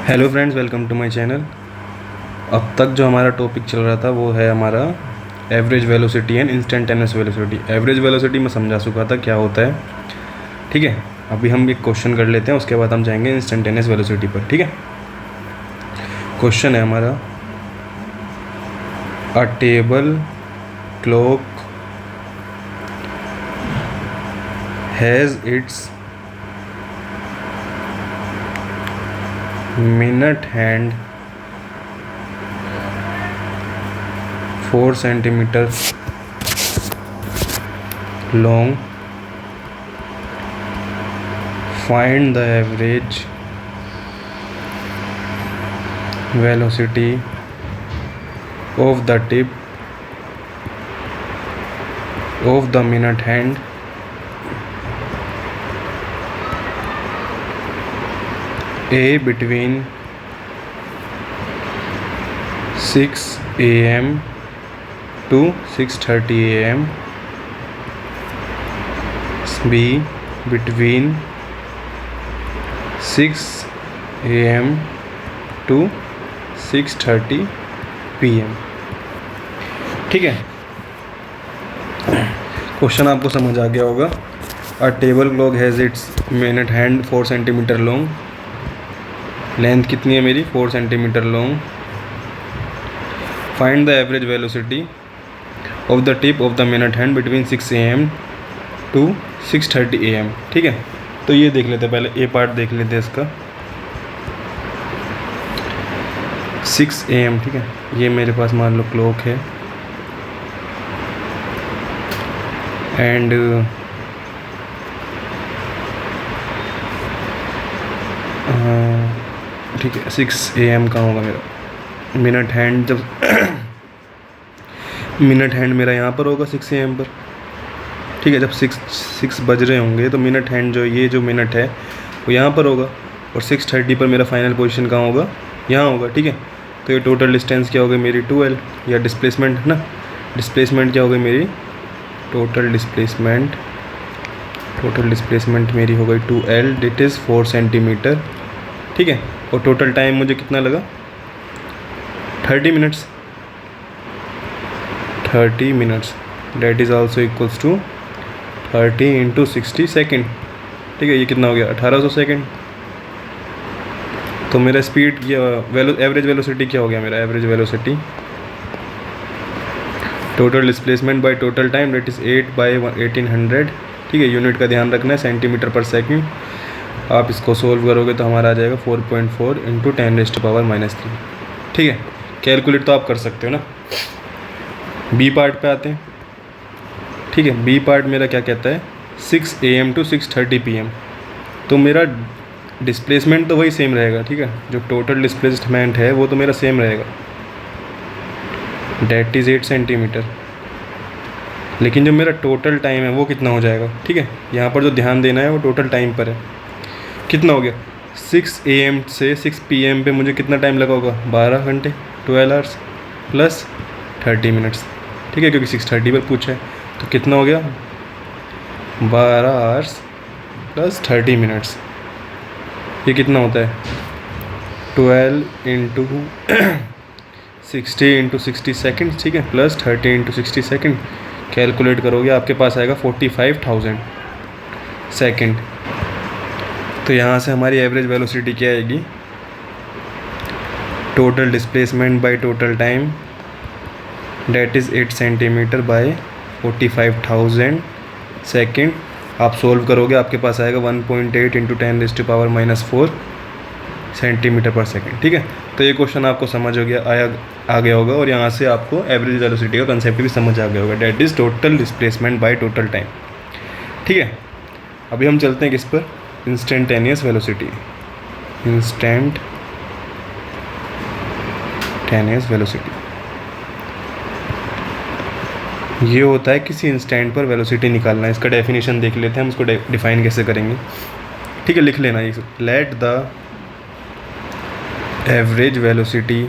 Hello friends, welcome to my channel. अब तक जो हमारा टॉपिक चल रहा था वो है हमारा average velocity and instantaneous velocity. Average velocity मैं समझा चुका था क्या होता है, ठीक है। अभी हम एक क्वेश्चन कर लेते हैं, उसके बाद हम जाएंगे इंस्टेंटेनियस वेलोसिटी पर, ठीक है। क्वेश्चन है हमारा, अ table clock has it's minute hand 4 centimeters long. Find the average velocity of the tip of the minute hand A between 6 a.m. to 6:30 a.m. B between 6 a.m. to 6:30 p.m. ठीक है, question आपको समझ आ गया होगा। A table clock has its minute hand 4 centimetre long. Length कितनी है मेरी? 4 centimetre long. Find the average velocity of the tip of the minute hand between 6 a.m. To 6:30 a.m. ठीक है, तो ये देख लेते हैं, पहले ए पार्ट देख लेते हैं इसका। 6 a.m. ठीक है, ये मेरे पास मान लो क्लॉक है एंड ठीक है, 6 a.m. का होगा मेरा मिनट हैंड। जब मिनट हैंड मेरा यहाँ पर होगा 6 a.m. पर, ठीक है। जब 6 बज रहे होंगे तो मिनट हैंड जो ये जो मिनट है वो यहाँ पर होगा और 6:30 पर मेरा फाइनल पोजीशन कहाँ होगा? यहाँ होगा, ठीक है। तो ये टोटल डिस्टेंस क्या होगी मेरी? 2L, या डिस्प्लेसमेंट है ना। डिस्प्लेसमेंट क्या होगी मेरी? टोटल डिस्प्लेसमेंट मेरी हो गई 2L, डिट इज़ 4 सेंटीमीटर, ठीक है। और टोटल टाइम मुझे कितना लगा? 30 minutes. That is also equals to 30 into 60 second, ठीक है। ये कितना हो गया? 1800 सेकेंड। तो मेरा स्पीड एवरेज वेलोसिटी क्या हो गया मेरा? Average velocity total displacement by total time, that is 8/1800, ठीक है। यूनिट का ध्यान रखना है, सेंटीमीटर पर सेकेंड। आप इसको सोल्व करोगे तो हमारा आ जाएगा 4.4 इंटू 10⁻⁻3, ठीक है। कैलकुलेट तो आप कर सकते हो ना। बी पार्ट पे आते हैं, ठीक है। बी पार्ट मेरा क्या कहता है? 6 a.m. To 6:30 p.m. तो मेरा डिस्प्लेसमेंट तो वही सेम रहेगा, ठीक है। जो टोटल डिस्प्लेसमेंट है वो तो मेरा सेम रहेगा, डेट इज़ 8 सेंटीमीटर। लेकिन जो मेरा टोटल टाइम है वो कितना हो जाएगा? ठीक है, यहाँ पर जो ध्यान देना है वो टोटल टाइम पर है। कितना हो गया? 6 a.m. से 6 p.m. पे मुझे कितना टाइम लगा होगा? 12 घंटे, 12 आवर्स प्लस 30 मिनट्स, ठीक है, क्योंकि 6:30 पर पूछा है। तो कितना हो गया? 12 आवर्स प्लस 30 मिनट्स। ये कितना होता है? 12 इंटू 60 इंटू 60 सेकेंड, ठीक है, प्लस 30 इंटू 60 सेकेंड। कैलकुलेट करोगे आपके पास आएगा 45,000 सेकेंड। तो यहाँ से हमारी एवरेज वेलोसिटी क्या आएगी? Total displacement by total time, that is 8 centimetre bye 45,000 second. आप सोल्व करोगे आपके पास आएगा 1.8 इंटू 10⁻⁻4 सेंटीमीटर पर सेकेंड, ठीक है। तो ये क्वेश्चन आपको समझ हो गया, आ गया होगा, और यहाँ से आपको एवरेज वेलोसिटी का कंसेप्ट भी समझ आ गया होगा, that is total displacement by total time, ठीक है। अभी हम चलते हैं किस पर? Instantaneous velocity. इंस्टेंटेनियस वेलोसिटी ये होता है किसी इंस्टेंट पर वेलोसिटी निकालना। इसका डेफिनेशन देख लेते हैं, हम इसको डिफाइन कैसे करेंगे, ठीक है। लिख लेना ये, let the average velocity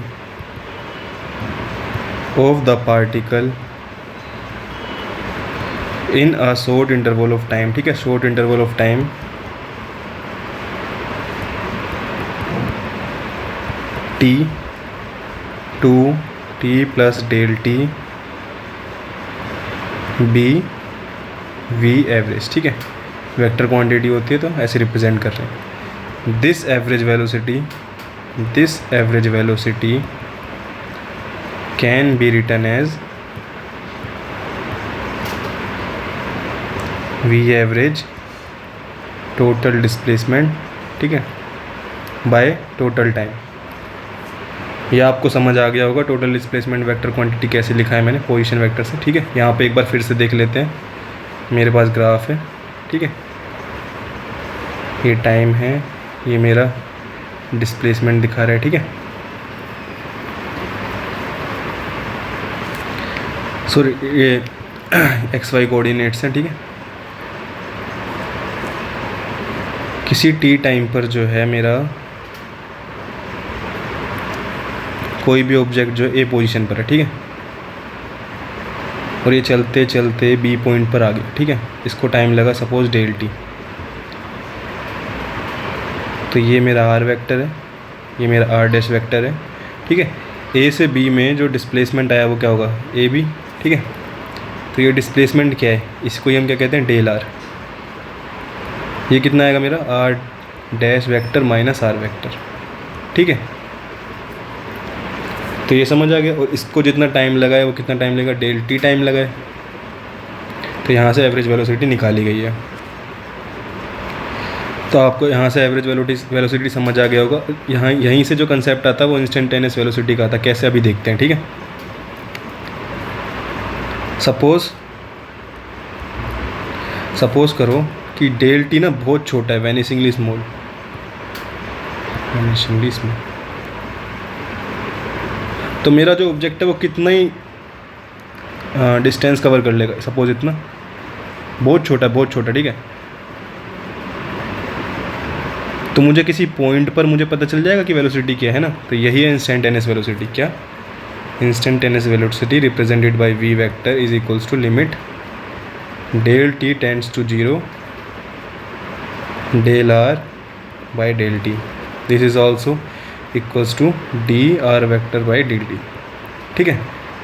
of the particle in a short interval of time, ठीक है। Short interval of time T to T plus del T be V average, ठीक है। वेक्टर क्वांटिटी होती है तो ऐसे रिप्रेजेंट कर रहे हैं। This average velocity can be written as V average total displacement, ठीक है, बाय टोटल टाइम। ये आपको समझ आ गया होगा टोटल डिस्प्लेसमेंट वेक्टर क्वांटिटी कैसे लिखा है मैंने पोजीशन वेक्टर से, ठीक है। यहाँ पे एक बार फिर से देख लेते हैं, मेरे पास ग्राफ है, ठीक है, ये टाइम है, ये मेरा डिस्प्लेसमेंट दिखा रहा है, ठीक है। सॉरी, ये एक्स वाई कोऑर्डिनेट्स हैं, ठीक है। किसी टी टाइम पर जो है मेरा कोई भी ऑब्जेक्ट जो ए पोजीशन पर है, ठीक है, और ये चलते चलते बी पॉइंट पर आ गया, ठीक है। इसको टाइम लगा सपोज डेल टी। तो ये मेरा आर वेक्टर है, ये मेरा आर डैश वेक्टर है, ठीक है। ए से बी में जो डिस्प्लेसमेंट आया वो क्या होगा, ए बी, ठीक है। तो ये डिस्प्लेसमेंट क्या है, इसको ही हम क्या कहते हैं, डेल आर। ये कितना आएगा मेरा, R dash vector minus R vector, ठीक है। तो ये समझ आ गया। और इसको जितना टाइम लगा है वो कितना टाइम लगेगा, डेल टी टाइम लगा है। तो यहाँ से एवरेज वेलोसिटी निकाली गई है। तो आपको यहाँ से एवरेज वेलोसिटी समझ आ गया होगा। यहीं से जो कंसेप्ट आता है वो इंस्टेंटेनियस वेलोसिटी का आता है। कैसे, अभी देखते हैं, ठीक है। सपोज करो कि डेल टी ना बहुत छोटा है, वैनिशिंगली स्मॉल, तो मेरा जो ऑब्जेक्ट है वो कितना ही डिस्टेंस कवर कर लेगा, सपोज इतना, बहुत छोटा, ठीक है। तो मुझे किसी पॉइंट पर मुझे पता चल जाएगा कि वेलोसिटी क्या है ना। तो यही है इंस्टेंटेनियस वेलोसिटी। क्या, instantaneous velocity represented by V vector is equals to limit del T tends to 0 del R by del T. This is also equals to D R vector by del T, ठीक है।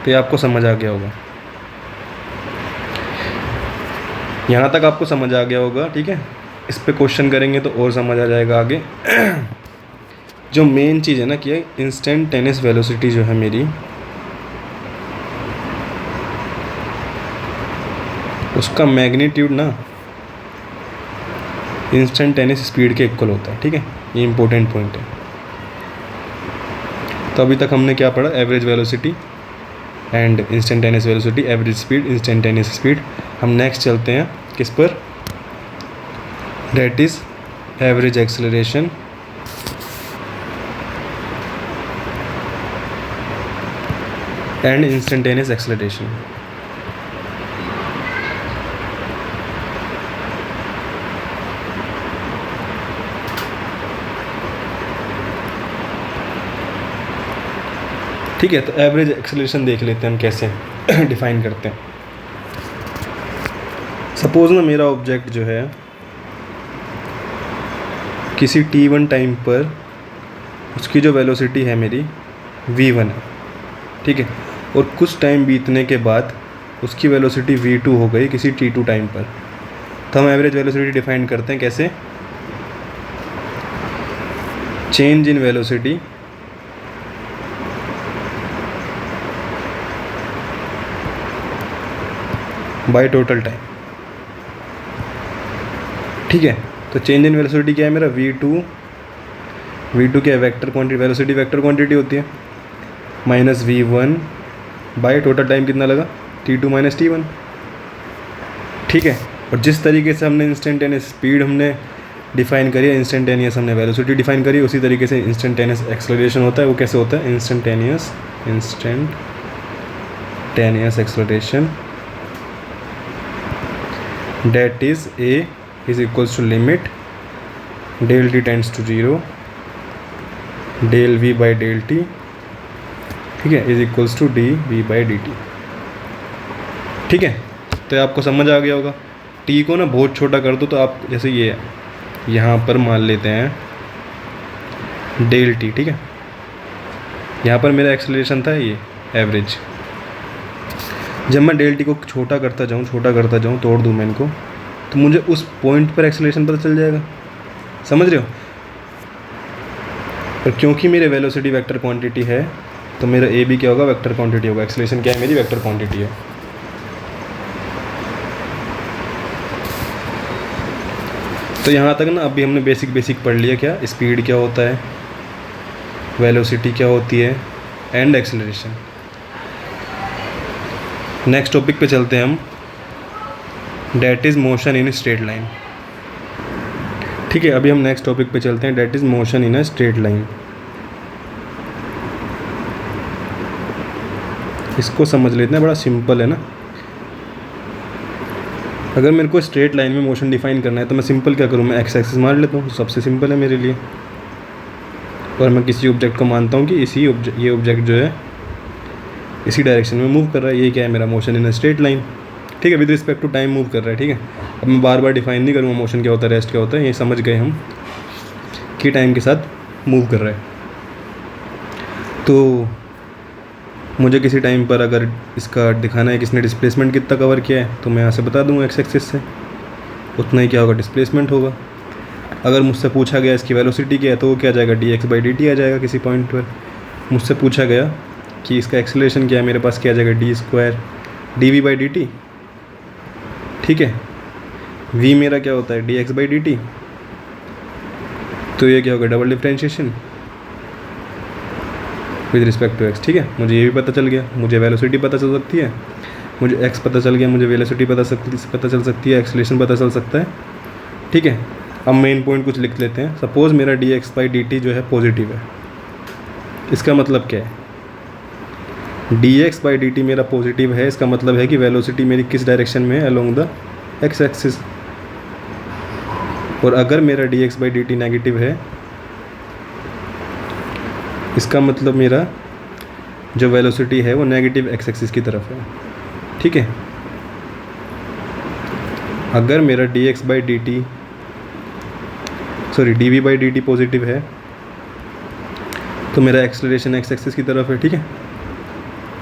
तो ये आपको समझ आ गया होगा, यहाँ तक आपको समझ आ गया होगा, ठीक है। इस पे क्वेश्चन करेंगे तो और समझ आ जाएगा आगे। जो मेन चीज़ है ना कि इंस्टेंटेनियस वेलोसिटी जो है मेरी, उसका मैग्नीट्यूड ना इंस्टेंटेनियस स्पीड के इक्वल होता है, ठीक है। ये इंपॉर्टेंट पॉइंट है। तो अभी तक हमने क्या पढ़ा, average velocity and instantaneous velocity, average speed, instantaneous speed. हम नेक्स्ट चलते हैं किस पर, that is average acceleration and instantaneous acceleration. ठीक है, तो एवरेज एक्सेलरेशन देख लेते हैं हम कैसे डिफाइन करते हैं। सपोज ना मेरा ऑब्जेक्ट जो है किसी t1 टाइम पर, उसकी जो वेलोसिटी है मेरी v1 है, ठीक है। और कुछ टाइम बीतने के बाद उसकी वेलोसिटी v2 हो गई किसी t2 टाइम पर। तो हम एवरेज वेलोसिटी डिफाइन करते हैं कैसे, change in velocity by total time, ठीक है। तो चेंज इन वेलोसिटी क्या है मेरा, v2 क्या है, vector quantity, velocity vector quantity होती है, minus v1 by total time कितना लगा, t2 माइनस t1, ठीक है। और जिस तरीके से हमने इंस्टेंटेनियस स्पीड हमने डिफाइन करी है, इंस्टेंटेनियस हमने वेलोसिटी डिफाइन करी है, उसी तरीके से इंस्टेंटेनियस एक्सेलरेशन होता है। वो कैसे होता है, instantaneous acceleration that is a is equals to limit del t tends to 0 del v by del t, ठीक है, is equals to D V by D T, ठीक है। तो आपको समझ आ गया होगा। टी को ना बहुत छोटा कर दो तो आप, जैसे ये यहाँ पर मान लेते हैं डेल टी, ठीक है। यहाँ पर मेरा एक्सेलरेशन था ये एवरेज। जब मैं डेल टी को छोटा करता जाऊँ तोड़ दूँ मैं इनको, तो मुझे उस पॉइंट पर एक्सेलरेशन पता चल जाएगा। समझ रहे हो? और क्योंकि मेरे वेलोसिटी वेक्टर क्वांटिटी है, तो मेरा ए भी क्या होगा, वेक्टर क्वांटिटी होगा। एक्सेलरेशन क्या है, मेरी वेक्टर क्वांटिटी है। तो यहाँ तक ना अभी हमने बेसिक पढ़ लिया, क्या स्पीड क्या होता है, वेलोसिटी क्या होती है, एंड एक्सेलरेशन। नेक्स्ट टॉपिक पे चलते हैं हम, that is motion in straight line. ठीक है, अभी हम नेक्स्ट टॉपिक पे चलते हैं, that is motion in a straight line. इसको समझ लेते हैं, बड़ा सिंपल है ना। अगर मेरे को स्ट्रेट लाइन में मोशन डिफाइन करना है तो मैं सिंपल क्या करूँ, मैं एक्स एक्सिस मान लेता हूँ, सबसे सिंपल है मेरे लिए। और मैं किसी ऑब्जेक्ट को मानता हूँ कि ये ऑब्जेक्ट जो है इसी डायरेक्शन में मूव कर रहा है। ये क्या है, मेरा motion in a straight line. ठीक है, with respect to time move कर रहा है। ठीक है, अब मैं बार बार डिफाइन नहीं करूँगा मोशन क्या होता है, रेस्ट क्या होता है, ये समझ गए हम कि टाइम के साथ मूव कर रहा है। तो मुझे किसी टाइम पर अगर इसका दिखाना है किसने डिस्प्लेसमेंट कितना कवर किया है, तो मैं यहाँ से बता दूँगा एक्स एक्सिस से, उतना ही क्या होगा, डिस्प्लेसमेंट होगा। अगर मुझसे पूछा गया इसकी वेलोसिटी क्या है, तो वो क्या आ जाएगा, dx/dt आ जाएगा किसी पॉइंट पर। मुझसे पूछा गया कि इसका एक्सेलरेशन क्या है, मेरे पास क्या आ जाएगा, d² dv/dt। ठीक है, v मेरा क्या होता है, dx/dt। तो ये क्या होगा, double differentiation with respect to x। ठीक है, मुझे ये भी पता चल गया, मुझे वेलोसिटी पता चल सकती है, मुझे x पता चल गया, मुझे वेलोसिटी पता चल सकती है, एक्सेलरेशन पता चल सकता है। ठीक है, अब मेन पॉइंट कुछ लिख लेते हैं। सपोज़ मेरा dx/dt जो है पॉजिटिव है, इसका मतलब क्या है, dx/dt मेरा पॉजिटिव है, इसका मतलब है कि वेलोसिटी मेरी किस डायरेक्शन में है, अलोंग द एक्स एक्सिस। और अगर मेरा dx/dt नेगेटिव है, इसका मतलब मेरा जो वेलोसिटी है वो नेगेटिव एक्स एक्सिस की तरफ है। ठीक है, अगर मेरा dv/dt पॉजिटिव है, तो मेरा एक्सेलरेशन एक्स एक्सिस की तरफ है। ठीक है,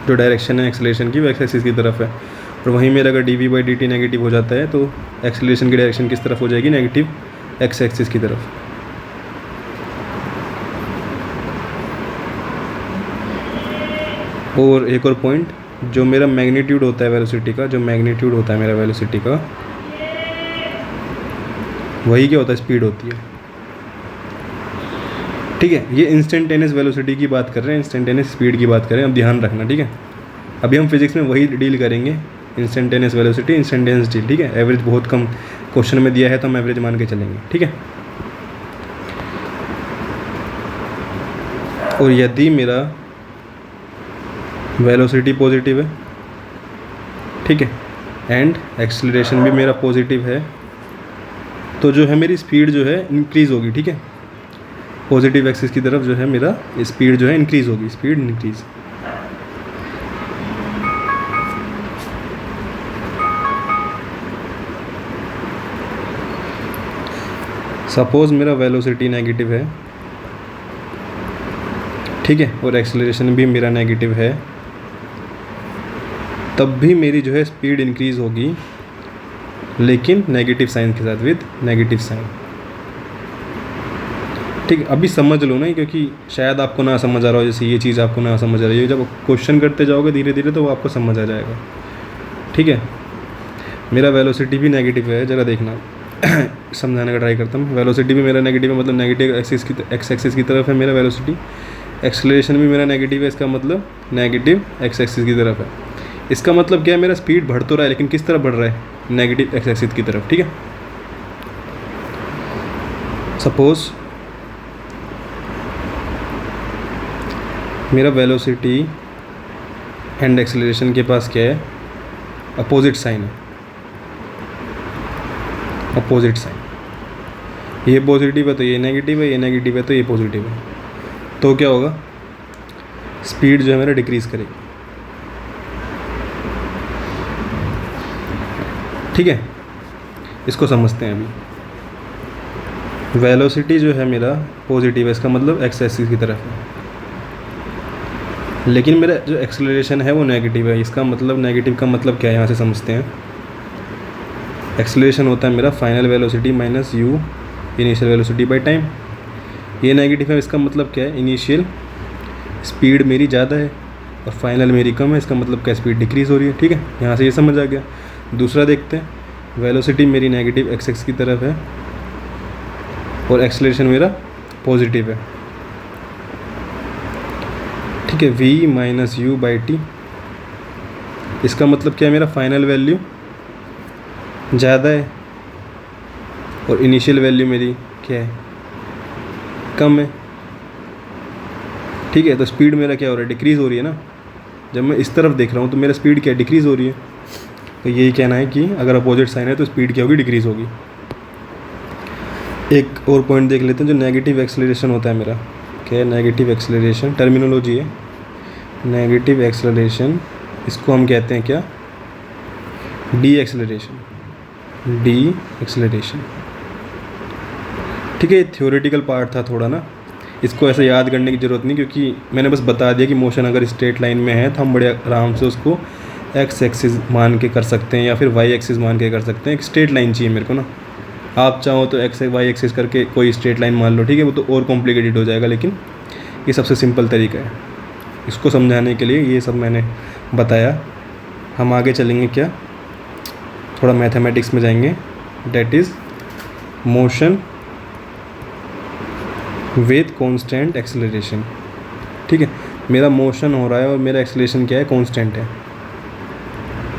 जो डायरेक्शन है एक्सेलरेशन की वो एक्स एक्सिस की तरफ है। और वहीं मेरा अगर dv/dt नेगेटिव हो जाता है, तो एक्सेलरेशन की डायरेक्शन किस तरफ हो जाएगी, नेगेटिव एक्स एक्सिस की तरफ। और एक और पॉइंट, जो मेरा मैग्नीट्यूड होता है वेलोसिटी का, जो मैग्नीट्यूड होता है मेरा वेलोसिटी का, वही क्या होता है, स्पीड होती है। ठीक है, ये इंस्टेंटेनियस वेलोसिटी की बात कर रहे हैं, इंस्टेंटेनियस स्पीड की बात कर रहे हैं। अब ध्यान रखना, ठीक है, अभी हम फिजिक्स में वही डील करेंगे, इंस्टेंटेनियस वेलोसिटी, इंस्टेंटेनियस डील। ठीक है, एवरेज बहुत कम क्वेश्चन में दिया है, तो हम एवरेज मान के चलेंगे। ठीक है, और यदि मेरा वेलोसिटी पॉजिटिव है, ठीक है, एंड एक्सेलरेशन भी मेरा पॉजिटिव है, तो जो है मेरी स्पीड जो है इंक्रीज़ होगी। ठीक है, पॉजिटिव एक्सिस की तरफ जो है मेरा स्पीड जो है इंक्रीज़ होगी, स्पीड इंक्रीज़। सपोज़ मेरा वेलोसिटी नेगेटिव है, ठीक है, और एक्सेलरेशन भी मेरा नेगेटिव है, तब भी मेरी जो है स्पीड इंक्रीज़ होगी, लेकिन नेगेटिव साइन के साथ, विद नेगेटिव साइन। ठीक है, अभी समझ लो ना, क्योंकि शायद आपको ना समझ आ रहा हो, जैसे ये चीज़ आपको ना समझ आ रही है, जब क्वेश्चन करते जाओगे धीरे धीरे तो वो आपको समझ आ जाएगा। ठीक है, मेरा वेलोसिटी भी नेगेटिव है, ज़रा देखना समझाने का ट्राई करता हूँ। वेलोसिटी भी मेरा नेगेटिव है, मतलब नेगेटिव एक्स एक्सिस की तरफ है मेरा वेलोसिटी। एक्सेलरेशन भी मेरा नेगेटिव है, इसका मतलब नेगेटिव एक्स एक्सिस की तरफ है। इसका मतलब क्या है, मेरा स्पीड बढ़ तो रहा है, लेकिन किस तरफ बढ़ रहा है, नेगेटिव एक्स एक्सिस की तरफ। ठीक है, सपोज मेरा वेलोसिटी एंड एक्सेलरेशन के पास क्या है, अपोजिट साइन है, अपोजिट साइन। ये पॉजिटिव है तो ये नेगेटिव है, ये नेगेटिव है तो ये पॉजिटिव है। तो क्या होगा, स्पीड जो है मेरा डिक्रीज़ करेगी। ठीक है, इसको समझते हैं अभी। वेलोसिटी जो है मेरा पॉजिटिव है, इसका मतलब एक्स एक्सिस की तरफ है, लेकिन मेरा जो एक्सेलरेशन है वो नेगेटिव है। इसका मतलब नेगेटिव का मतलब क्या है, यहाँ से समझते हैं। एक्सेलरेशन होता है मेरा final velocity minus you initial velocity by time. ये नेगेटिव है, इसका मतलब क्या है, इनिशियल स्पीड मेरी ज़्यादा है और फाइनल मेरी कम है। इसका मतलब क्या, स्पीड डिक्रीज़ हो रही है। ठीक है, यहाँ से ये समझ आ गया। दूसरा देखते हैं, वेलोसिटी मेरी नेगेटिव एक्स एक्स की तरफ है और एक्सेलरेशन मेरा पॉजिटिव है। ठीक है, v minus U by T. इसका मतलब क्या है, मेरा फाइनल वैल्यू ज़्यादा है और इनिशियल वैल्यू मेरी क्या है, कम है। ठीक है, तो स्पीड मेरा क्या हो रहा है, डिक्रीज़ हो रही है ना। जब मैं इस तरफ देख रहा हूँ तो मेरा स्पीड क्या डिक्रीज़ हो रही है। तो यही कहना है कि अगर अपोजिट साइन है तो स्पीड क्या होगी, डिक्रीज़ होगी। एक और पॉइंट देख लेते हैं, जो नेगेटिव एक्सेलरेशन होता है मेरा, क्या है, नेगेटिव एक्सेलरेशन टर्मिनोलॉजी है। नेगेटिव एक्सेलरेशन इसको हम कहते हैं क्या, डी एक्सेलरेशन। डी एक्सेलरेशन, ठीक है, थ्योरेटिकल पार्ट था थोड़ा ना, इसको ऐसे याद करने की ज़रूरत नहीं, क्योंकि मैंने बस बता दिया कि मोशन अगर स्ट्रेट लाइन में है तो हम बड़े आराम से उसको एक्स एक्सिस मान के कर सकते हैं या फिर वाई एक्सिस मान के कर सकते हैं। एक स्ट्रेट लाइन चाहिए मेरे को ना, आप चाहो तो एक्स वाई एक्सिस करके कोई स्ट्रेट लाइन मान लो। ठीक है, वो तो और कॉम्प्लिकेटेड हो जाएगा, लेकिन ये सबसे सिंपल तरीका है इसको समझाने के लिए। ये सब मैंने बताया। हम आगे चलेंगे क्या, थोड़ा मैथमेटिक्स में जाएंगे, that is motion with constant acceleration. ठीक है, मेरा मोशन हो रहा है और मेरा एक्सेलरेशन क्या है, कांस्टेंट है।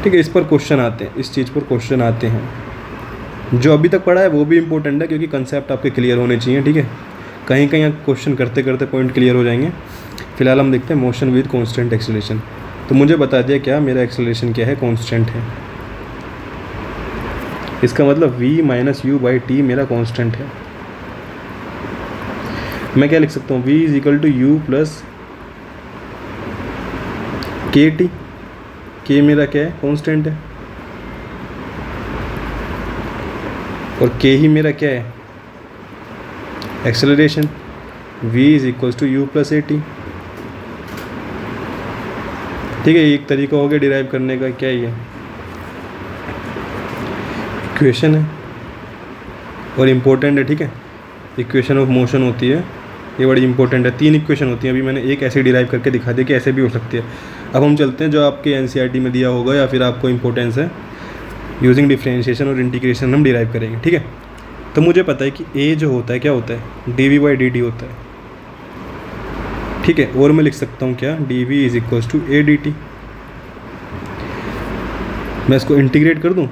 ठीक है, इस पर क्वेश्चन आते हैं, इस चीज़ पर क्वेश्चन आते हैं। जो अभी तक पढ़ा है वो भी इंपॉर्टेंट है, क्योंकि कंसेप्ट आपके क्लियर होने चाहिए। ठीक है, कहीं कहीं क्वेश्चन करते करते पॉइंट क्लियर हो जाएंगे। फिलहाल हम देखते हैं मोशन विद कांस्टेंट एक्सेलरेशन। तो मुझे बता दिया क्या, मेरा एक्सेलरेशन क्या है, कांस्टेंट है। इसका मतलब v minus U by T मेरा कांस्टेंट है। मैं क्या लिख सकता हूँ, v is equal to U plus K T. K मेरा क्या है, कांस्टेंट है, और के ही मेरा क्या है, acceleration. v is equal to U plus A T. ठीक है, एक तरीका हो गया डिराइव करने का। क्या ये इक्वेशन है और इम्पोर्टेंट है। ठीक है, इक्वेशन ऑफ मोशन होती है, ये बड़ी इंपॉर्टेंट है। 3 इक्वेशन होती हैं। अभी मैंने एक ऐसे डिराइव करके दिखा दिया कि ऐसे भी हो सकती है। अब हम चलते हैं जो आपके एनसीईआरटी में दिया होगा या फिर आपको इंपॉर्टेंस है, यूजिंग डिफरेंशिएशन और इंटीग्रेशन हम डिराइव करेंगे। ठीक है, तो मुझे पता है कि ए जो होता है क्या होता है, D V by D T होता है। ठीक है, और मैं लिख सकता हूँ क्या, D V is equals to A D T. मैं इसको इंटीग्रेट कर दूँ।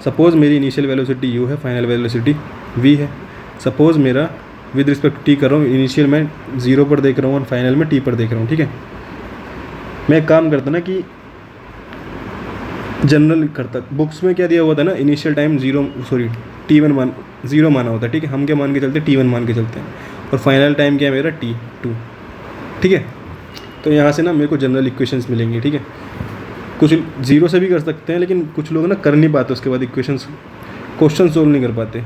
सपोज़ मेरी इनिशियल वेलोसिटी यू है, फाइनल वेलोसिटी वी है। सपोज़ मेरा विद रिस्पेक्ट टू टी कर रहा हूँ, इनिशियल मैं 0 पर देख रहा हूँ और फाइनल में टी पर देख रहा हूँ। ठीक है, मैं एक काम करता ना कि जनरल करता, बुक्स में क्या दिया हुआ था ना, इनिशियल टाइम T1 0 माना होता है। ठीक है, हम क्या मान के चलते हैं, T1 मान के चलते हैं, और फाइनल टाइम क्या है मेरा, T2। ठीक है, तो यहाँ से ना मेरे को जनरल इक्वेशंस मिलेंगी। ठीक है, कुछ 0 से भी कर सकते हैं, लेकिन कुछ लोग ना कर नहीं पाते, उसके बाद इक्वेशंस क्वेश्चन सोल्व नहीं कर पाते।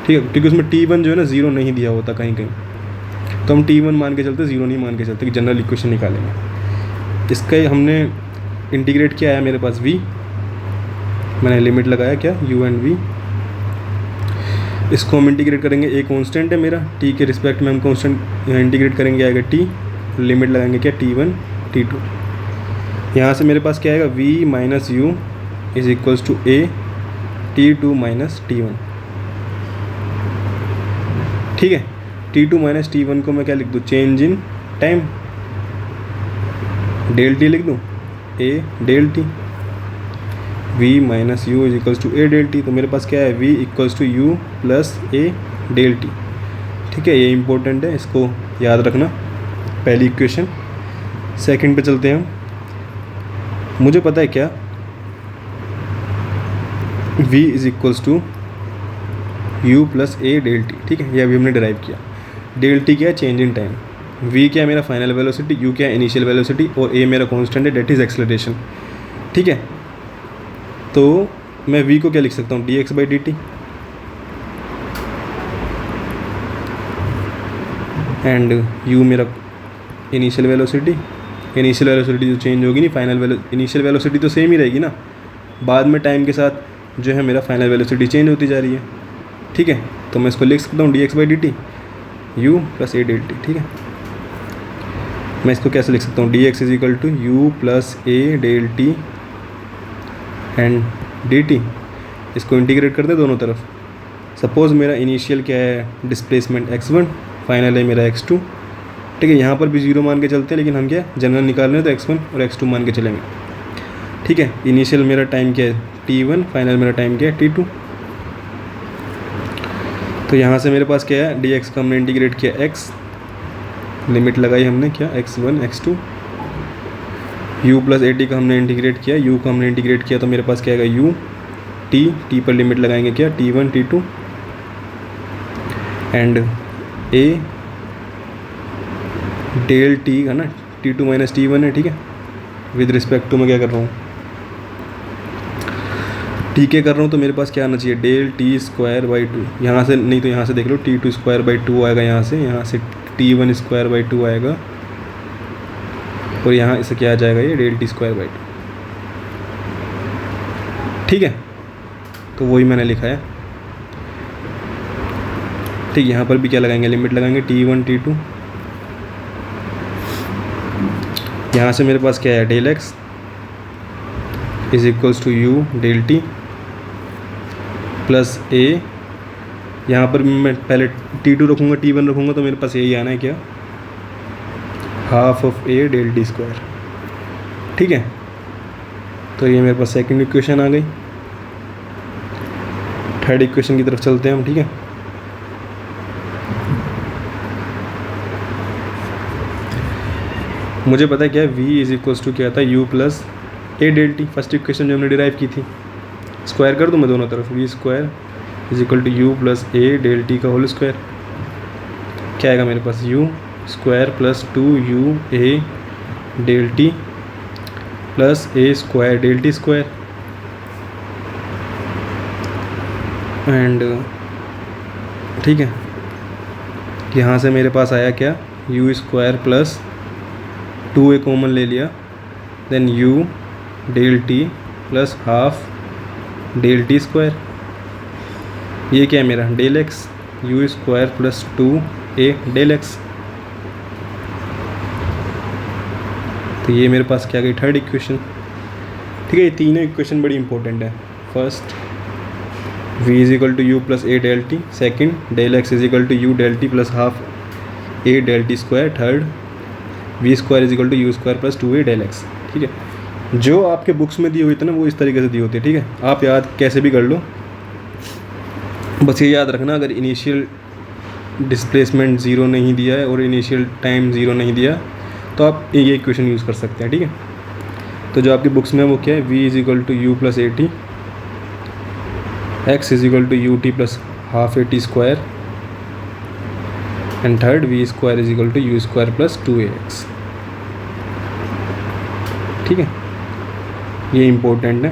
ठीक है, क्योंकि उसमें T1 जो है ना 0 नहीं दिया होता कहीं कहीं, तो हम T1 मान के चलते, 0 नहीं मान के चलते कि जनरल इक्वेशन निकालेंगे। इसका हमने इंटीग्रेट किया है, मेरे पास v, मैंने लिमिट लगाया क्या, u एंड v। इसको हम इंटीग्रेट करेंगे, a कांस्टेंट है मेरा, t के रिस्पेक्ट में हम कांस्टेंट इंटीग्रेट करेंगे, आएगा t, लिमिट लगाएंगे क्या, T1 T2। यहाँ से मेरे पास क्या आएगा, v minus U is equals to a T2 minus T1। ठीक है, T2 माइनस T1 को मैं क्या लिख दूँ, change in time, del T लिख दूँ, a del T. v minus U is equals to a del T. तो मेरे पास क्या है, v equals to u plus a del T. ठीक है, ये इंपॉर्टेंट है, इसको याद रखना, पहली इक्वेशन। सेकंड पे चलते हैं हम। मुझे पता है क्या, v is equals to u plus a del T. ठीक है, ये अभी हमने डिराइव किया। डेल टी क्या है, चेंज इन टाइम। v क्या है मेरा फाइनल वेलोसिटी, u क्या है इनिशियल वेलोसिटी, और a मेरा कांस्टेंट है, डेट इज एक्सेलरेशन। ठीक है, तो मैं v को क्या लिख सकता हूँ, dx by D T, and u मेरा इनिशियल वेलोसिटी जो चेंज होगी नहीं, फाइनल इनिशियल वेलोसिटी तो सेम ही रहेगी ना, बाद में टाइम के साथ जो है मेरा फाइनल वेलोसिटी चेंज होती जा रही है, ठीक है। तो मैं इसको लिख सकता हूँ dx/dt u प्लस a/dt, ठीक है। मैं इसको कैसे लिख सकता हूँ, dx = u plus a/t and dt। इसको इंटीग्रेट कर दे दोनों तरफ। सपोज़ मेरा इनिशियल क्या है, डिस्प्लेसमेंट x1, फाइनल है मेरा x2, ठीक है। यहाँ पर भी 0 मान के चलते हैं, लेकिन हम क्या जनरल निकाल रहे हैं तो x1 और x2 मान के चलेंगे, ठीक है। इनिशियल मेरा टाइम क्या है t1, फाइनल मेरा टाइम क्या है t2। तो यहाँ से मेरे पास क्या है, dx का हमने इंटीग्रेट किया x, लिमिट लगाई हमने क्या x1 x2, u plus at का हमने इंटीग्रेट किया, u का हमने इंटीग्रेट किया तो मेरे पास क्या आएगा u t पर लिमिट लगाएंगे क्या t1 t2 and a del t का ना t2 माइनस t1 है, ठीक है। विद रिस्पेक्ट टू मैं क्या कर रहा हूँ, t के कर रहा हूँ, तो मेरे पास क्या आना चाहिए डेल t²/2। यहाँ से नहीं तो यहाँ से देख लो t2²/2 आएगा, यहाँ से t1²/2 आएगा, और यहाँ इसे क्या आ जाएगा ये डेल t²/2, ठीक है। तो वही मैंने लिखा है, ठीक। यहाँ पर भी क्या लगाएंगे, लिमिट लगाएंगे t1 t2। यहाँ से मेरे पास क्या है del x = u del t plus a। यहाँ पर मैं पहले t2 रखूँगा t1 रखूँगा तो मेरे पास यही आना है क्या, half of a del t², ठीक है। तो ये मेरे पास सेकंड इक्वेशन आ गई। थर्ड इक्वेशन की तरफ चलते हैं हम, ठीक है। मुझे पता है क्या है, v = क्या था u plus a del t, first equation जो हमने डिराइव की थी। स्क्वायर कर दूँ मैं दोनों तरफ, v² = u plus a del t का होल स्क्वायर। क्या आएगा मेरे पास, u² plus 2u a del t plus a² del t² and, ठीक है। यहाँ से मेरे पास आया क्या, u² प्लस 2a कॉमन ले लिया, then u del t plus half del t²। ये क्या है मेरा del x, u² plus 2a del x। तो ये मेरे पास क्या गई थर्ड इक्वेशन, ठीक है। ये तीनों इक्वेशन बड़ी इंपॉर्टेंट है। First v = u plus a del t, second del x = u del t plus half a del t², third v² = u² plus 2a del x, ठीक है। जो आपके बुक्स में दिए हुए थे ना वो इस तरीके से दिए होते हैं, ठीक है। आप याद कैसे भी कर लो, बस ये याद रखना, अगर इनिशियल डिस्प्लेसमेंट 0 नहीं दिया है और इनिशियल टाइम 0 नहीं दिया तो आप ये इक्वेशन यूज़ कर सकते हैं, ठीक है। तो जो आपकी बुक्स में वो क्या है, v = u plus a t, x = u t plus half a t² and third v² = u² plus 2ax, ठीक है। ये इम्पोर्टेंट है।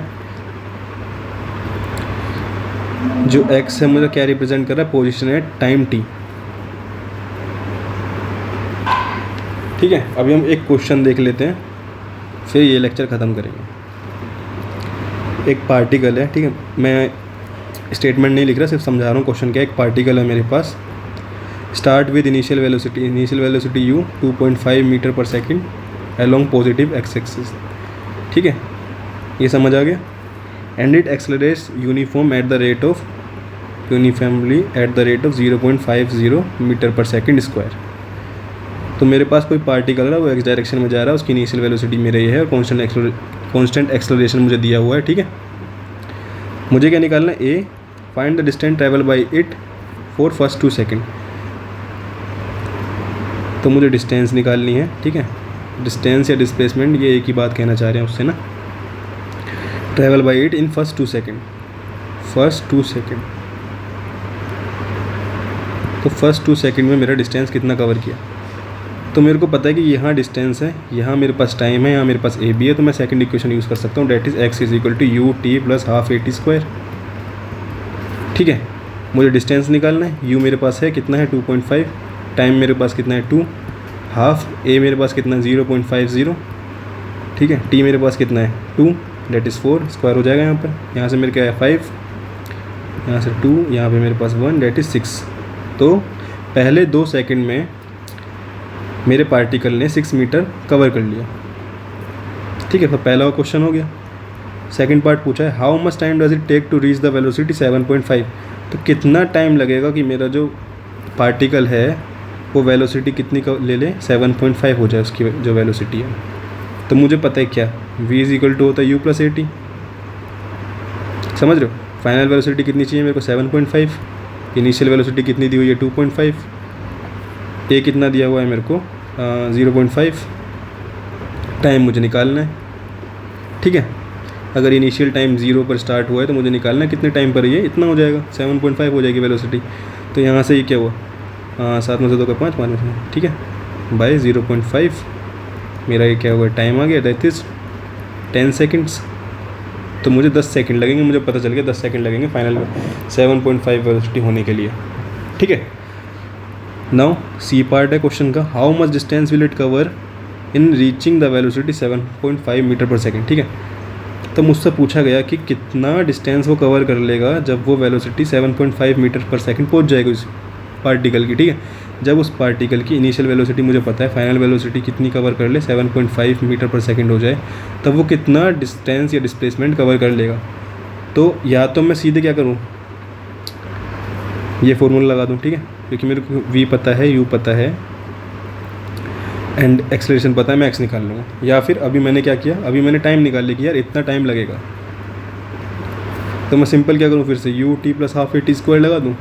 जो x है मुझे क्या रिप्रेजेंट कर रहा है, पोजीशन है टाइम t, ठीक है। अभी हम एक क्वेश्चन देख लेते हैं, फिर ये लेक्चर ख़त्म करेंगे। एक पार्टिकल है, ठीक है। मैं स्टेटमेंट नहीं लिख रहा, सिर्फ समझा रहा हूँ क्वेश्चन क्या है। एक पार्टिकल है मेरे पास, start with initial velocity u 2.5 metre per second along positive x axis, ठीक है। ये समझ आ गया। And it accelerates uniformly at the rate of 0.50 metre per second square. तो मेरे पास कोई पार्टिकल है, वो x डायरेक्शन में जा रहा है, उसकी इनिशियल वेलोसिटी मेरे ये है और कांस्टेंट एक्सेलरेशन मुझे दिया हुआ है, ठीक है। मुझे क्या निकालना है, a find the distance travel by it for first 2 second. तो मुझे डिस्टेंस निकालनी है, ठीक है। डिस्टेंस या डिस्प्लेसमेंट ये एक ही बात कहना चाह रहे हैं उससे ना। Travel by it in first 2 second, तो फर्स्ट 2 सेकेंड में मेरा डिस्टेंस कितना कवर किया। तो मेरे को पता है कि यहाँ डिस्टेंस है, यहाँ मेरे पास टाइम है, यहाँ मेरे पास a भी है, तो मैं सेकंड इक्वेशन यूज़ कर सकता हूँ, that is x = u t plus half a t², ठीक है। मुझे डिस्टेंस निकालना है, u मेरे पास है कितना है 2.5, टाइम मेरे पास कितना है 2, हाफ ए मेरे पास कितना है 0.50, ठीक है। टी मेरे पास कितना है 2 दैट इज़ 4, स्क्वायर हो जाएगा यहाँ पर। यहाँ से मेरे क्या है 5, यहाँ से 2, यहाँ पे मेरे पास 1 दैट इज़ 6। तो पहले 2 सेकंड में मेरे पार्टिकल ने 6 मीटर कवर कर लिया, ठीक है। तो पहला क्वेश्चन हो गया। सेकंड पार्ट पूछा है how much time does it take to reach the velocity 7.5। तो कितना टाइम लगेगा कि मेरा जो पार्टिकल है वो वेलोसिटी कितनी का ले ले 7.5 हो जाए उसकी जो वेलोसिटी है। तो मुझे पता है क्या v इज इक्वल टू होता है u प्लस ए टी, समझ रहे हो। फाइनल वेलोसिटी कितनी चाहिए मेरे को 7.5, इनिशियल वेलोसिटी कितनी दी हुई है 2.5, ए कितना दिया हुआ है मेरे को 0.5, टाइम मुझे निकालना है, ठीक है। अगर इनिशियल टाइम 0 पर स्टार्ट हुआ है तो मुझे निकालना है कितने टाइम पर ये इतना हो जाएगा 7.5 हो जाएगी वेलोसिटी। तो यहाँ से ये क्या हुआ 7 में से 2 का 5, 5 में से, ठीक है, बाय 0.5 मेरा ये क्या हुआ टाइम आ गया दैट इज़ 10 सेकेंड्स। तो मुझे 10 सेकंड लगेंगे, मुझे पता चल गया 10 सेकंड लगेंगे फाइनल में 7.5 वेलोसिटी होने के लिए, ठीक है। नाउ सी पार्ट है क्वेश्चन का, how much distance will it cover in reaching the velocity 7.5 metre per second, ठीक है। तो मुझसे पूछा गया कि कितना डिस्टेंस वो कवर कर लेगा जब वो वेलोसिटी 7.5 मीटर पर सेकंड पहुंच जाएगी उस पार्टिकल की, ठीक है। जब उस पार्टिकल की इनिशियल वेलोसिटी मुझे पता है, फाइनल वेलोसिटी कितनी कवर कर ले 7.5 मीटर पर सेकंड हो जाए, तब वो कितना डिस्टेंस या डिस्प्लेसमेंट कवर कर लेगा। तो या तो मैं सीधे क्या करूँ, ये फॉर्मूला लगा दूँ, ठीक है, क्योंकि मेरे को v पता है, u पता है एंड एक्सेलरेशन पता है, मैं x निकाल लूँगा। या फिर अभी मैंने क्या किया, अभी मैंने टाइम निकाल लिया कि यार इतना टाइम लगेगा, तो मैं सिंपल क्या करूँ फिर से u t plus half A T square लगा दूँ,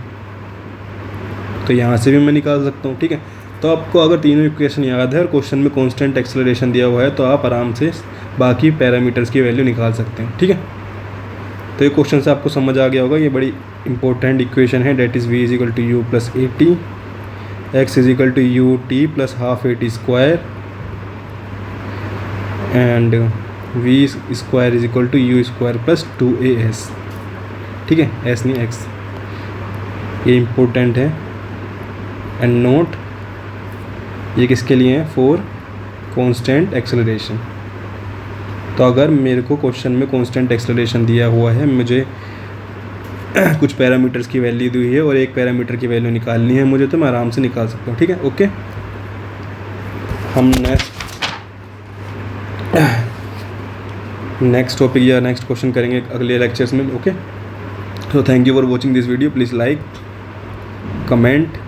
तो यहाँ से भी मैं निकाल सकता हूँ, ठीक है। तो आपको अगर तीनों इक्वेशन याद है और क्वेश्चन में कांस्टेंट एक्सेलरेशन दिया हुआ है तो आप आराम से बाकी पैरामीटर्स की वैल्यू निकाल सकते हैं, ठीक है। तो ये क्वेश्चन से आपको समझ आ गया होगा, ये बड़ी इंपॉर्टेंट इक्वेशन है, that is v is equal to U plus A T, X is equal to U T plus half A T square and v square is equal to U square plus 2as, ठीक है, s नहीं x। ये important है and note ये किसके लिए है, for constant acceleration. तो अगर मेरे को क्वेश्चन में कांस्टेंट एक्सेलरेशन दिया हुआ है, मुझे कुछ पैरामीटर्स की वैल्यू दी हुई है और एक पैरामीटर की वैल्यू निकालनी है मुझे, तो मैं आराम से निकाल सकता हूँ, ठीक है। ओके, हम नेक्स्ट टॉपिक या नेक्स्ट क्वेश्चन करेंगे अगले लेक्चर्स में। ओके, तो thank you for watching this video, please like, comment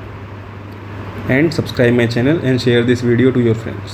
and subscribe my channel and share this video to your friends.